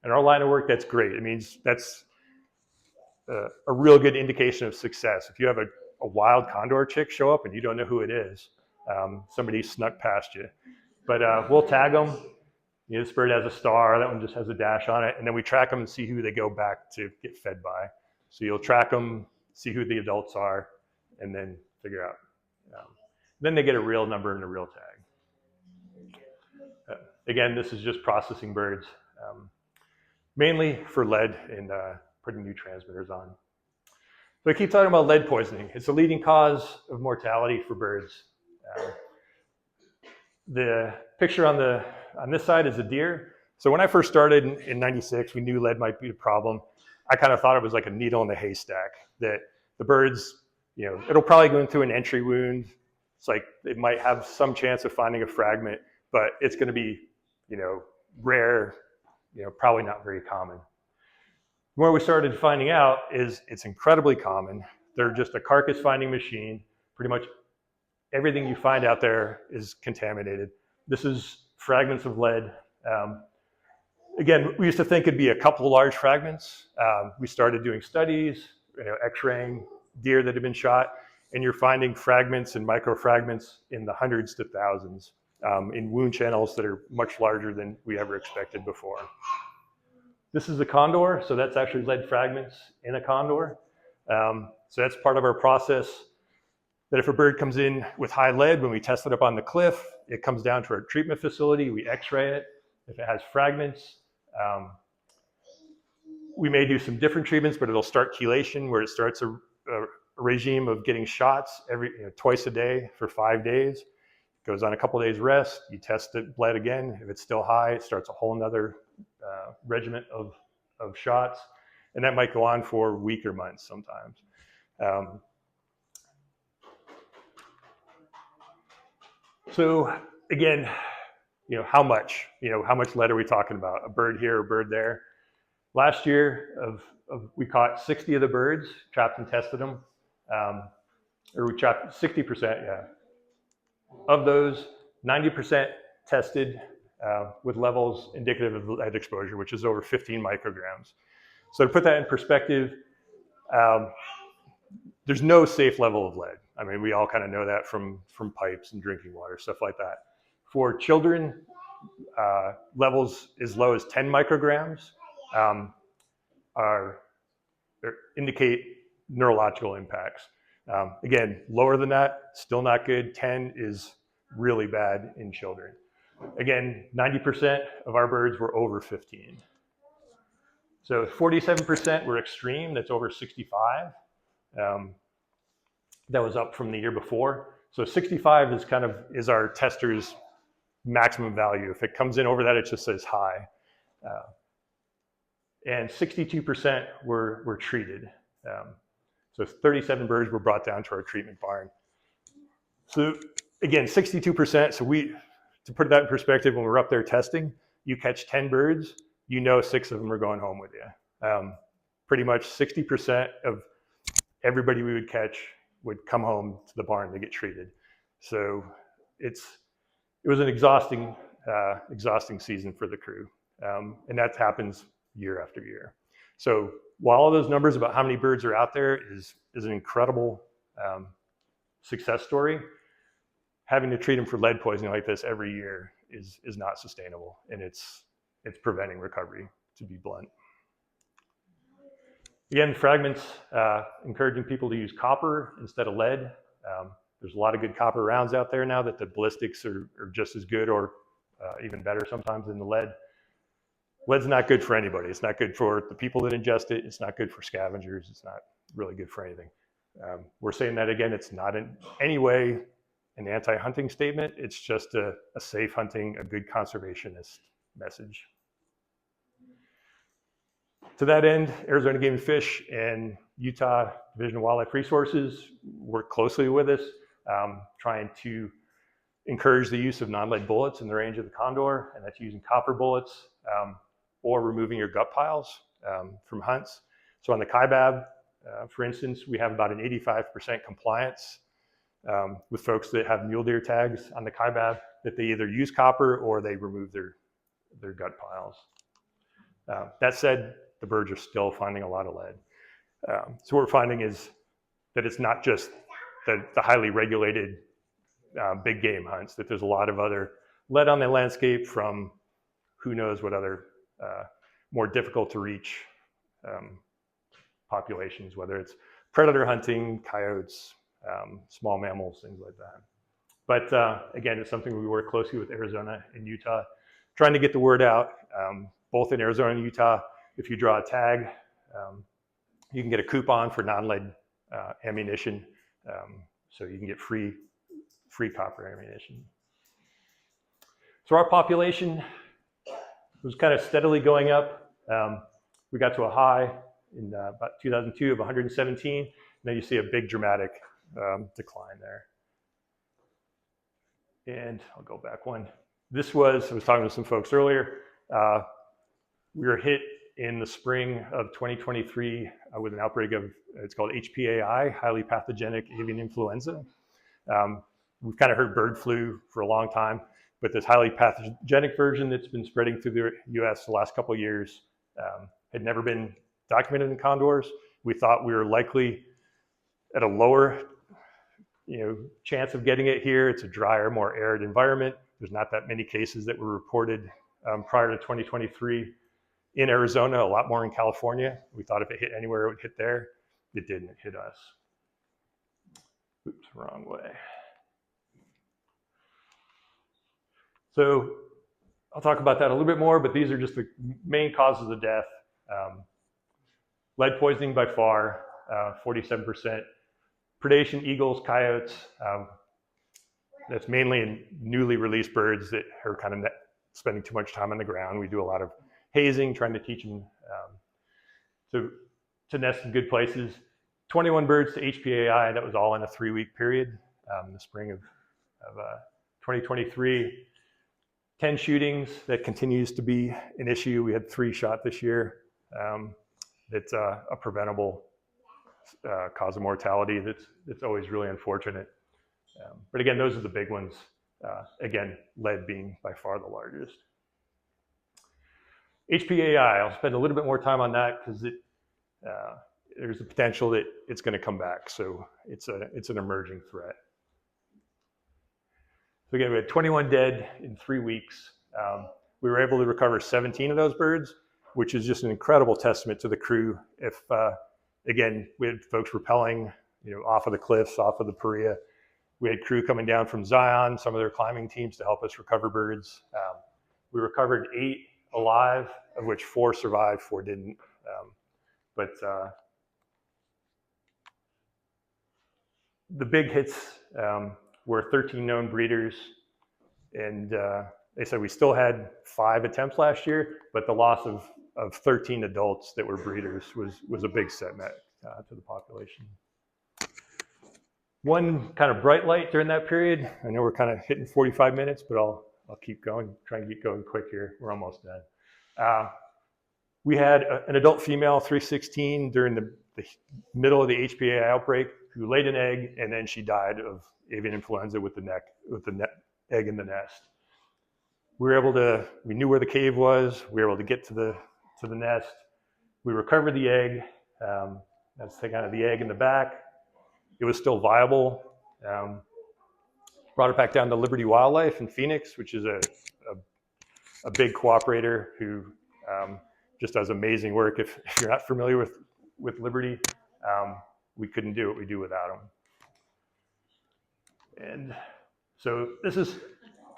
Speaker 2: in our line of work, that's great. It means that's a real good indication of success. If you have a wild condor chick show up and you don't know who it is, somebody snuck past you. But we'll tag them. This bird has a star, that one just has a dash on it, and then we track them and see who they go back to get fed by. So you'll track them, see who the adults are, and then figure out. Then they get a real number and a real tag. Again, this is just processing birds, mainly for lead and putting new transmitters on. So I keep talking about lead poisoning. It's a leading cause of mortality for birds. The picture on this side is a deer. So when I first started in 96, we knew lead might be a problem. I kind of thought it was like a needle in the haystack, that the birds, it'll probably go into an entry wound. It's like it might have some chance of finding a fragment, but it's going to be, rare, probably not very common. Where we started finding out is it's incredibly common. They're just a carcass finding machine. Pretty much everything you find out there is contaminated. This is fragments of lead. Again, we used to think it'd be a couple large fragments. We started doing studies, x-raying deer that have been shot, and you're finding fragments and microfragments in the hundreds to thousands in wound channels that are much larger than we ever expected before. This is a condor, so that's actually lead fragments in a condor. So that's part of our process, that if a bird comes in with high lead, when we test it up on the cliff, it comes down to our treatment facility, we x-ray it. If it has fragments, we may do some different treatments, but it'll start chelation, where it starts a regime of getting shots twice a day for 5 days. Goes on a couple of days rest, you test it, lead again. If it's still high, it starts a whole nother regiment of shots. And that might go on for a week or months sometimes. So again, how much lead are we talking about? A bird here, a bird there. Last year, we caught 60 of the birds, trapped and tested them. Or we trapped 60%, yeah. Of those, 90% tested with levels indicative of lead exposure, which is over 15 micrograms. So to put that in perspective, there's no safe level of lead. I mean, we all kind of know that from pipes and drinking water, stuff like that. For children, levels as low as 10 micrograms indicate neurological impacts. Again, lower than that, still not good. 10 is really bad in children. Again, 90% of our birds were over 15. So 47% were extreme, that's over 65. That was up from the year before. So 65 is our tester's maximum value. If it comes in over that, it just says high. And 62% were treated. So 37 birds were brought down to our treatment barn. So again, 62%. So to put that in perspective, when we're up there testing, you catch 10 birds, 6 of them are going home with you. Pretty much 60% of everybody we would catch would come home to the barn to get treated. So it was an exhausting season for the crew. And that happens year after year. So while all those numbers about how many birds are out there is an incredible success story, having to treat them for lead poisoning like this every year is not sustainable, and it's preventing recovery, to be blunt. Again, fragments, encouraging people to use copper instead of lead. There's a lot of good copper rounds out there now that the ballistics are just as good or even better sometimes than the lead. Lead's not good for anybody. It's not good for the people that ingest it. It's not good for scavengers. It's not really good for anything. We're saying that again, it's not in any way an anti-hunting statement. It's just a safe hunting, a good conservationist message. To that end, Arizona Game and Fish and Utah Division of Wildlife Resources work closely with us, trying to encourage the use of non-lead bullets in the range of the condor, and that's using copper bullets or removing your gut piles from hunts. So on the kaibab, for instance, we have about an 85% compliance with folks that have mule deer tags on the kaibab, that they either use copper or they remove their gut piles. That said, the birds are still finding a lot of lead. So what we're finding is that it's not just the highly regulated big game hunts, that there's a lot of other lead on the landscape from who knows what other more difficult to reach populations, whether it's predator hunting, coyotes, small mammals, things like that. But again, it's something we work closely with Arizona and Utah, trying to get the word out. Both in Arizona and Utah, if you draw a tag, you can get a coupon for non-lead ammunition, so you can get free copper ammunition. So our population, was kind of steadily going up. We got to a high in about 2002 of 117, and then you see a big dramatic decline there. And I'll go back one. This was, I was talking to some folks earlier, we were hit in the spring of 2023 with an outbreak of, it's called HPAI, highly pathogenic avian influenza. We've kind of heard bird flu for a long time, but this highly pathogenic version that's been spreading through the US the last couple of years had never been documented in condors. We thought we were likely at a lower chance of getting it here. It's a drier, more arid environment. There's not that many cases that were reported prior to 2023 in Arizona, a lot more in California. We thought if it hit anywhere, it would hit there. It didn't hit us. Oops, wrong way. So I'll talk about that a little bit more, but these are just the main causes of death. Lead poisoning by far, 47%. Predation, eagles, coyotes, that's mainly in newly released birds that are kind of spending too much time on the ground. We do a lot of hazing, trying to teach them to nest in good places. 21 birds to HPAI, that was all in a 3-week period, in the spring of 2023. 10 shootings, that continues to be an issue. We had 3 shot this year. It's a preventable cause of mortality that's always really unfortunate. But again, those are the big ones. Again, lead being by far the largest. HPAI, I'll spend a little bit more time on that because there's a potential that it's going to come back. So it's an emerging threat. So again, we had 21 dead in 3 weeks. We were able to recover 17 of those birds, which is just an incredible testament to the crew. If again, we had folks rappelling, off of the cliffs, off of the Paria. We had crew coming down from Zion, some of their climbing teams to help us recover birds. We recovered 8 alive, of which 4 survived, 4 didn't. But the big hits were 13 known breeders, and they said we still had 5 attempts last year, but the loss of 13 adults that were breeders was a big setback to the population. One kind of bright light during that period, I know we're kind of hitting 45 minutes, but I'll keep going, try and get going quick here. We're almost done. We had an adult female 316 during the middle of the HPA outbreak who laid an egg, and then she died of avian influenza with the egg in the nest. We knew where the cave was. We were able to get to the nest. We recovered the egg. That's kind of the egg in the back. It was still viable. Brought it back down to Liberty Wildlife in Phoenix, which is a big cooperator who just does amazing work. If you're not familiar with Liberty, we couldn't do what we do without them. And so this is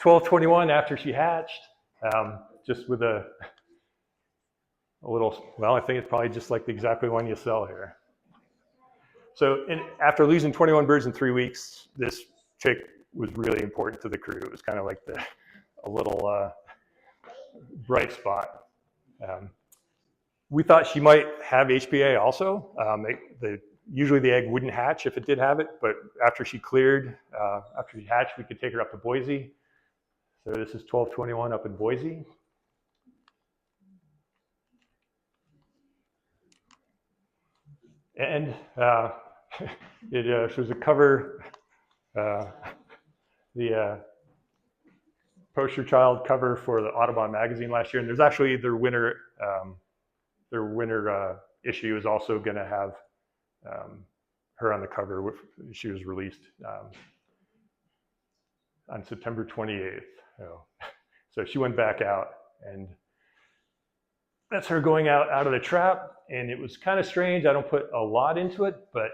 Speaker 2: 12/21 after she hatched, just with a little, well, I think it's probably just like the exactly one you sell here. So after losing 21 birds in 3 weeks, this chick was really important to the crew. It was kind of like a little bright spot. We thought she might have HPA also. Usually the egg wouldn't hatch if it did have it, but after she hatched, we could take her up to Boise. So this is 12/21 up in Boise. And it shows a cover, the poster child cover for the Audubon magazine last year. And there's actually their winter issue is also going to have her on the cover. She was released on September 28th. So she went back out, and that's her going out of the trap. And it was kind of strange. I don't put a lot into it, but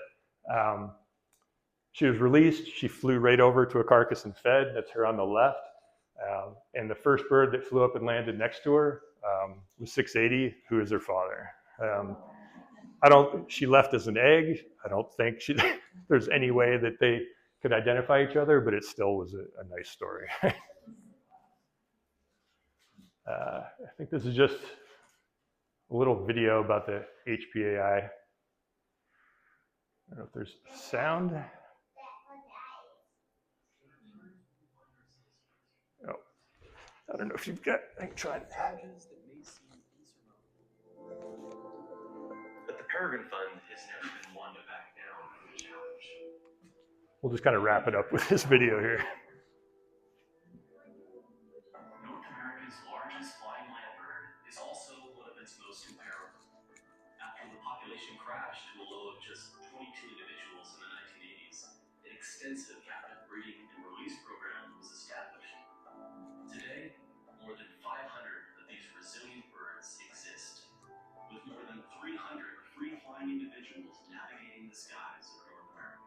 Speaker 2: she was released. She flew right over to a carcass and fed. That's her on the left. And the first bird that flew up and landed next to her was 680, who is her father. She left as an egg. I don't think there's any way that they could identify each other, but it still was a nice story. I think this is just a little video about the HPAI. I don't know if there's sound. Oh, I don't know if you've got, I can try it.
Speaker 3: But the Peregrine Fund has never been one to back down from the challenge.
Speaker 2: We'll just kind of wrap it up with this video here.
Speaker 3: North America's largest flying land bird is also one of its most imperiled. After the population crashed to a low of just 22 individuals in the 1980s, an extensive captive breeding and release program was established. Today, more than 500 of these resilient birds exist, with more than 300 free-flying individuals navigating the skies of North America.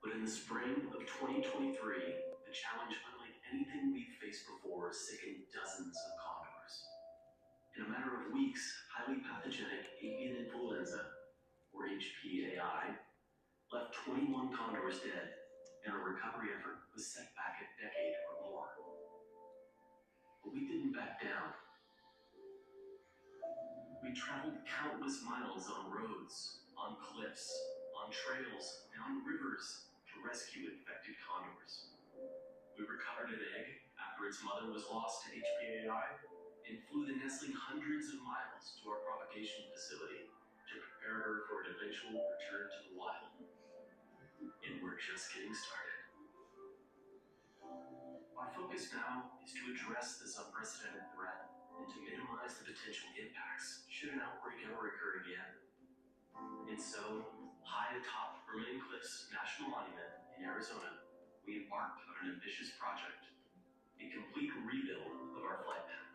Speaker 3: But in the spring of 2023, a challenge unlike anything we've faced before sickened dozens of condors. In a matter of weeks, highly pathogenic avian influenza, or HPAI, left 21 condors dead, and a recovery effort was set back a decade or more. But we didn't back down. We traveled countless miles on roads, on cliffs, on trails, and on rivers to rescue infected condors. We recovered an egg after its mother was lost to HPAI and flew the nestling hundreds of miles to our propagation facility to prepare her for an eventual return to the wild. And we're just getting started. Our focus now is to address this unprecedented threat and to minimize the potential impacts should an outbreak ever occur again. And so, high atop Vermilion Cliffs National Monument in Arizona, we embarked on an ambitious project, a complete rebuild of our flight path,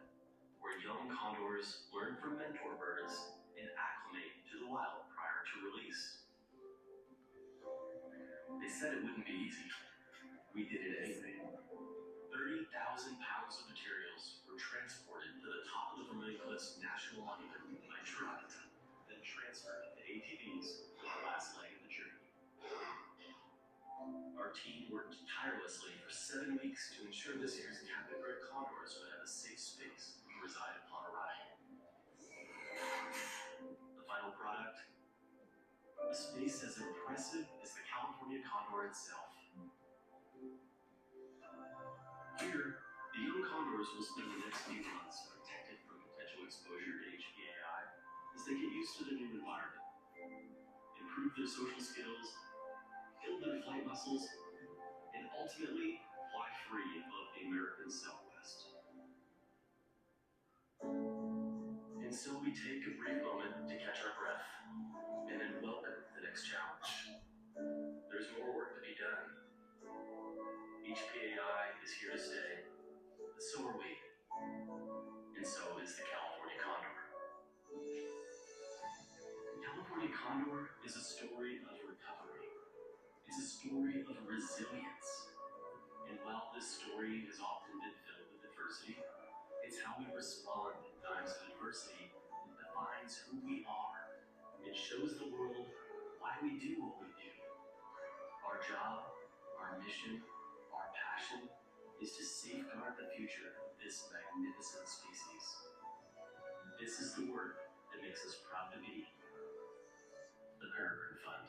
Speaker 3: where young condors learn from mentor birds and acclimate to the wild prior to release. They said it wouldn't be easy. We did it anyway. 30,000 pounds of materials were transported to the top of the Vermilion Cliffs National Monument by truck, then transferred to ATVs for the last leg of the journey. Our team worked tirelessly for 7 weeks to ensure this year's captive bred condors would have a safe space to reside upon arrival. The final product? A space as impressive as the California Condor itself. Here, the young condors will spend the next few months protected from potential exposure to HPAI as they get used to the new environment, improve their social skills, build their flight muscles, and ultimately fly free above the American Southwest. And so we take a brief moment to catch our breath, and then welcome the next challenge. There's more work to be done. HPAI is here to stay, but so are we. And so is the California Condor. The California Condor is a story of recovery. It's a story of resilience. And while this story has often been filled with adversity, it's how we respond in times of adversity that defines who we are. It shows the world why we do what we do. Our job, our mission, our passion is to safeguard the future of this magnificent species. This is the work that makes us proud to be the Peregrine Fund.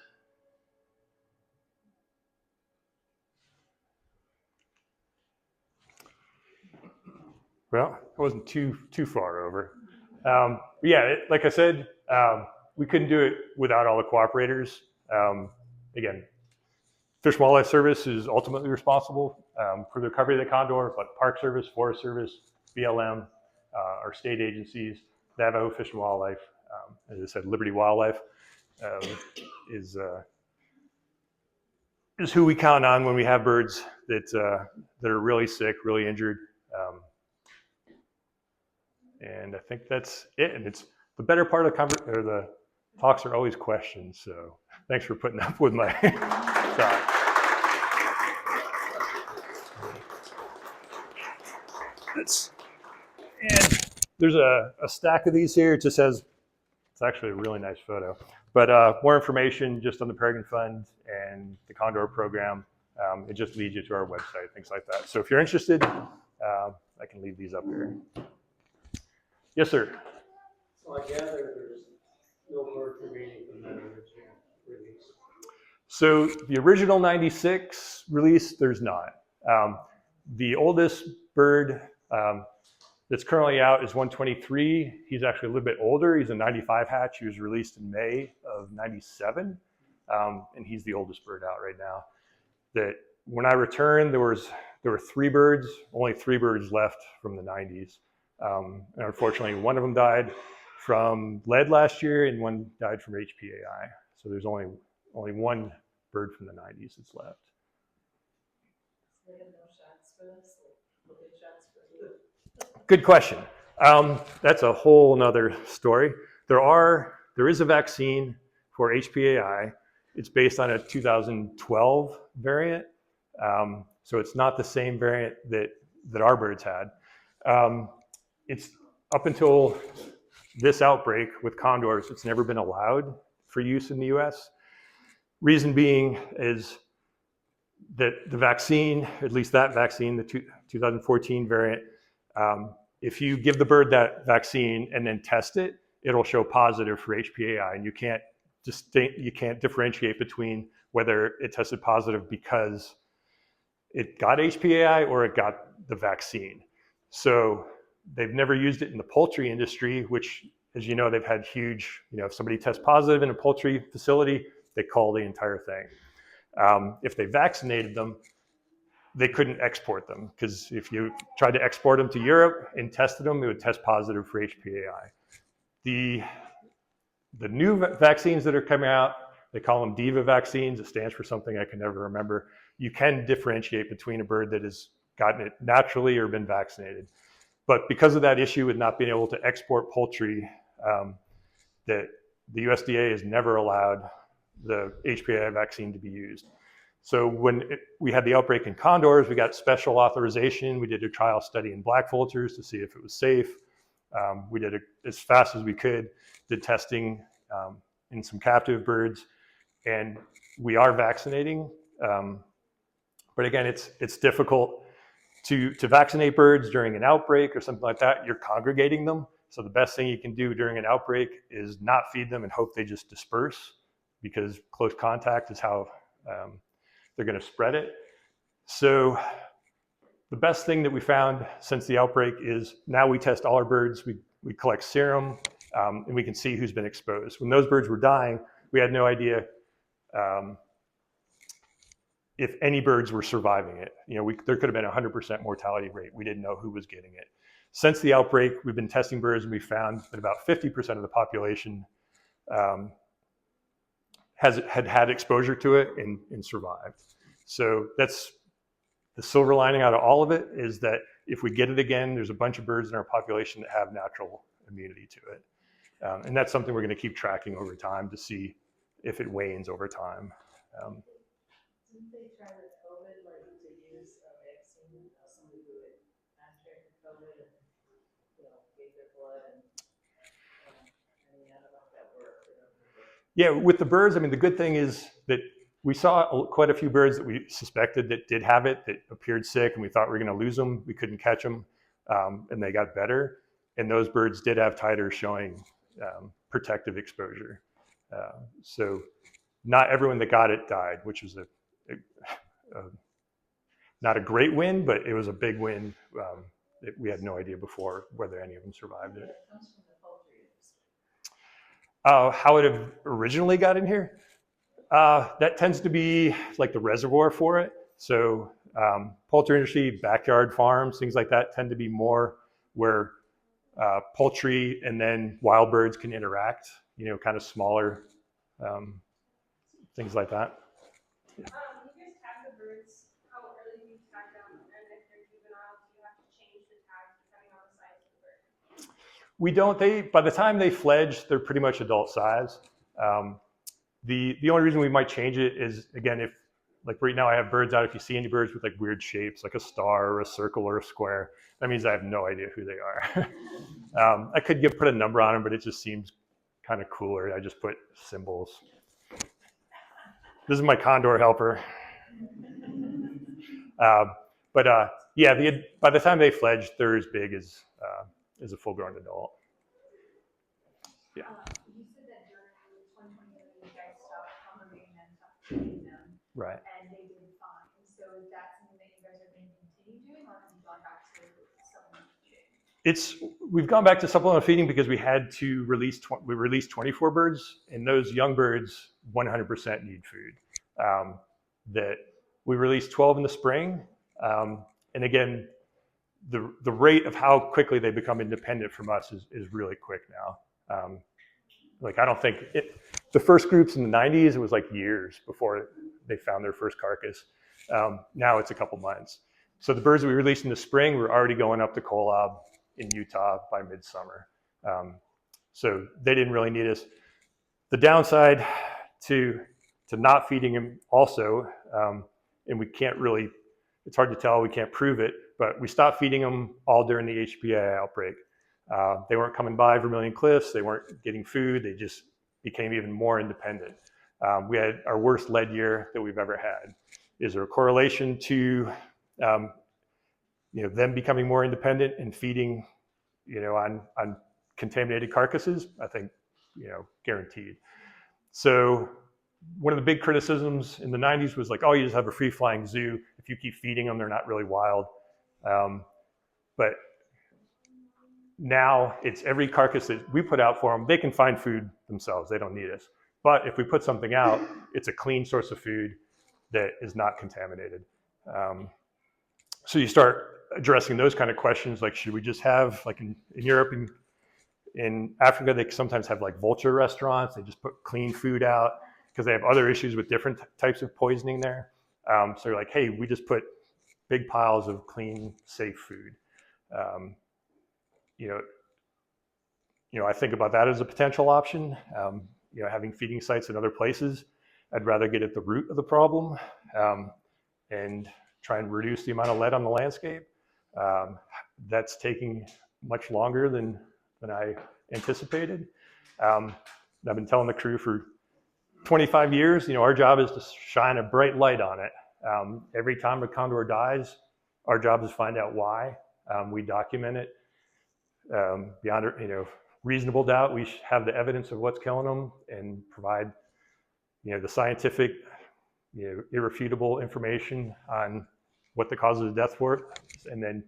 Speaker 2: Well, it wasn't too far over. Like I said, we couldn't do it without all the cooperators. Again, Fish and Wildlife Service is ultimately responsible for the recovery of the condor, but Park Service, Forest Service, BLM, our state agencies, Navajo Fish and Wildlife, as I said, Liberty Wildlife is who we count on when we have birds that are really sick, really injured. And I think that's it. And it's the better part of the talks are always questions. So thanks for putting up with my talk. And there's a stack of these here. It just says, it's actually a really nice photo. But more information just on the Peregrine Fund and the Condor program It just leads you to our website, things like that. So if you're interested, I can leave these up here. Yes, sir.
Speaker 4: So I gather there's no bird remaining from that original release.
Speaker 2: So the original 96 release, there's not. The oldest bird that's currently out is 123. He's actually a little bit older. He's a 95 hatch. He was released in May of 97. And he's the oldest bird out right now. That when I returned, there were 3 birds, only 3 birds left from the 90s. And unfortunately, one of them died from lead last year and one died from HPAI. So there's only one bird from the 90s that's left.
Speaker 5: They have no shots for this? Will they shots for this?
Speaker 2: Good question. That's a whole nother story. There is a vaccine for HPAI. It's based on a 2012 variant. So it's not the same variant that our birds had. It's up until this outbreak with condors, it's never been allowed for use in the US. Reason being is that the vaccine, at least that vaccine, the 2014 variant, if you give the bird that vaccine and then test it, it'll show positive for HPAI, and you can't differentiate between whether it tested positive because it got HPAI or it got the vaccine. So they've never used it in the poultry industry, which, as you know, they've had huge, if somebody tests positive in a poultry facility, they call the entire thing. If they vaccinated them, they couldn't export them, because if you tried to export them to Europe and tested them, it would test positive for HPAI. The new vaccines that are coming out, they call them DIVA vaccines. It stands for something I can never remember. You can differentiate between a bird that has gotten it naturally or been vaccinated. But because of that issue with not being able to export poultry, that the USDA has never allowed the HPAI vaccine to be used. So when we had the outbreak in condors, we got special authorization. We did a trial study in black vultures to see if it was safe. We did it as fast as we could, did testing in some captive birds, and we are vaccinating. But again, it's difficult to vaccinate birds during an outbreak or something like that. You're congregating them. So the best thing you can do during an outbreak is not feed them and hope they just disperse, because close contact is how they're going to spread it. So the best thing that we found since the outbreak is now we test all our birds. We collect serum, and we can see who's been exposed. When those birds were dying, we had no idea if any birds were surviving it. There could have been a 100% mortality rate. We didn't know who was getting it. Since the outbreak, we've been testing birds, and we found that about 50% of the population had exposure to it and survived. So that's the silver lining out of all of it, is that if we get it again, there's a bunch of birds in our population that have natural immunity to it. And that's something we're going to keep tracking over time to see if it wanes over time.
Speaker 5: Didn't they try with COVID, to use a vaccine, somebody who had contracted COVID and, gave their blood and none of that worked?
Speaker 2: Yeah, with the birds, the good thing is that we saw quite a few birds that we suspected that did have it, that appeared sick, and we thought we were going to lose them. We couldn't catch them, and they got better. And those birds did have titers showing protective exposure. So not everyone that got it died, which was not a great win, but it was a big win. We had no idea before whether any of them survived it.
Speaker 5: It comes from the poultry industry.
Speaker 2: How it originally got in here? That tends to be like the reservoir for it. So poultry industry, backyard farms, things like that tend to be more where poultry and then wild birds can interact, kind of smaller things like that.
Speaker 6: You guys tag the birds, how early do you tag them, and if they're juvenile, do you have to change the tags depending on the size of the bird?
Speaker 2: We don't. By the time they fledge, they're pretty much adult size. The only reason we might change it is, again, if like right now I have birds out, if you see any birds with like weird shapes, like a star or a circle or a square, that means I have no idea who they are. I could put a number on them, but it just seems kind of cooler. I just put symbols. This is my condor helper. Yeah, by the time they fledge, they're as big as a full-grown adult. Yeah.
Speaker 7: You said that during 2020, you guys stopped congregating them, stopped feeding them,
Speaker 2: Right.
Speaker 7: and they did fine. So is that something that you guys are going to continue doing, or have you gone back to supplement feeding?
Speaker 2: We've gone back to supplemental feeding because we had to we released 24 birds, and those young birds 100% need food. That we released 12 in the spring, and again, the rate of how quickly they become independent from us is really quick now. Like I don't think the first groups in the 90s, it was like years before they found their first carcass. Now it's a couple months. So the birds that we released in the spring were already going up to Kolob in Utah by midsummer. So they didn't really need us. The downside to not feeding them also, and we can't really, it's hard to tell, we can't prove it, but we stopped feeding them all during the HPI outbreak. They weren't coming by Vermilion Cliffs, they weren't getting food, they just became even more independent. We had our worst lead year that we've ever had. Is there a correlation to them becoming more independent and feeding on contaminated carcasses? I think guaranteed. So one of the big criticisms in the 90s was like, oh, you just have a free-flying zoo. If you keep feeding them, they're not really wild. But now it's every carcass that we put out for them, they can find food themselves. They don't need us. But if we put something out, it's a clean source of food that is not contaminated. So you start addressing those kind of questions, like should we just have, like in Europe and in Africa, they sometimes have like vulture restaurants. They just put clean food out because they have other issues with different types of poisoning there. So you're like, hey, we just put big piles of clean, safe food. I think about that as a potential option. Having feeding sites in other places, I'd rather get at the root of the problem and try and reduce the amount of lead on the landscape. That's taking much longer than I anticipated. I've been telling the crew for 25 years, our job is to shine a bright light on it. Every time a condor dies, our job is to find out why. We document it beyond reasonable doubt. We have the evidence of what's killing them and provide the scientific irrefutable information on what the causes of death were, and then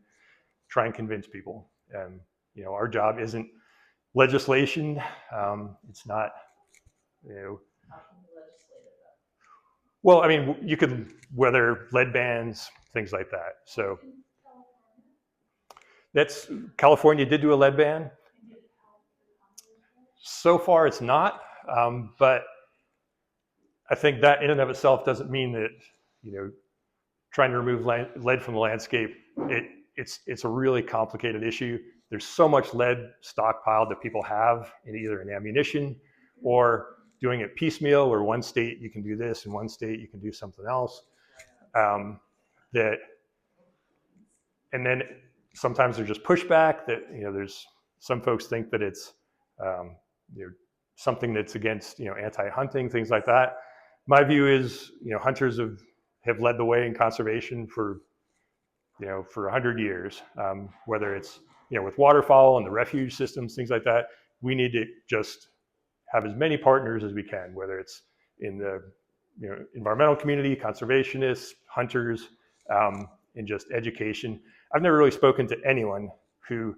Speaker 2: try and convince people. Our job isn't legislation. It's not, well, I mean, you could weather lead bans, things like that. So California did do a lead ban. So far it's not, but I think that in and of itself doesn't mean that, trying to remove lead from the landscape, it's a really complicated issue. There's so much lead stockpiled that people have in either in ammunition or doing it piecemeal, where one state you can do this and one state you can do something else. And then sometimes there's just pushback that, there's some folks think that it's something that's against, anti-hunting, things like that. My view is, hunters have led the way in conservation for 100 years, whether it's, with waterfowl and the refuge systems, things like that. We need to just have as many partners as we can, whether it's in the environmental community, conservationists, hunters, and just education. I've never really spoken to anyone who,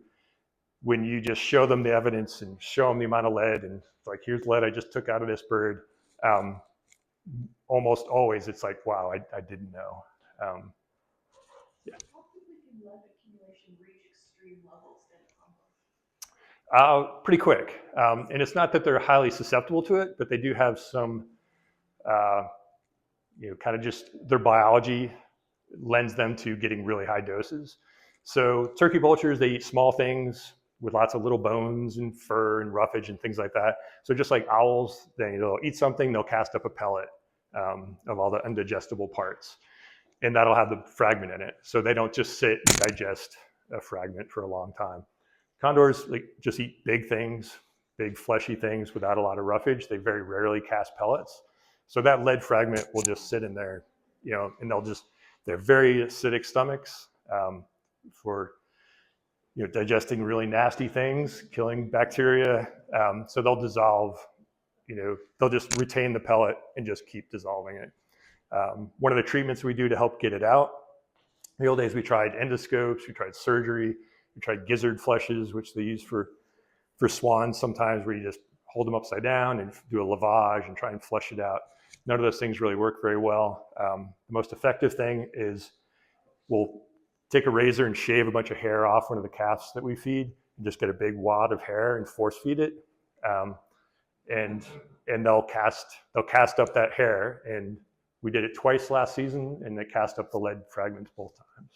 Speaker 2: when you just show them the evidence and show them the amount of lead and it's like, here's lead I just took out of this bird, almost always it's like, wow, I didn't know. Yeah.
Speaker 5: How quickly can lead accumulation reach extreme levels in Congo?
Speaker 2: Pretty quick. And it's not that they're highly susceptible to it, but they do have some, kind of just their biology lends them to getting really high doses. So turkey vultures, they eat small things with lots of little bones and fur and roughage and things like that. So just like owls, they'll eat something, they'll cast up a pellet of all the undigestible parts. And that'll have the fragment in it. So they don't just sit and digest a fragment for a long time. Condors just eat big things, big fleshy things without a lot of roughage. They very rarely cast pellets. So that lead fragment will just sit in there, and they'll They have very acidic stomachs for digesting really nasty things, killing bacteria. So they'll dissolve. They'll just retain the pellet and just keep dissolving it. One of the treatments we do to help get it out. In the old days, we tried endoscopes, we tried surgery, we tried gizzard flushes, which they use for swans sometimes, where you just hold them upside down and do a lavage and try and flush it out. None of those things really work very well. The most effective thing is we'll take a razor and shave a bunch of hair off one of the calves that we feed and just get a big wad of hair and force feed it. And they'll cast up that hair. And we did it twice last season, and they cast up the lead fragments both times.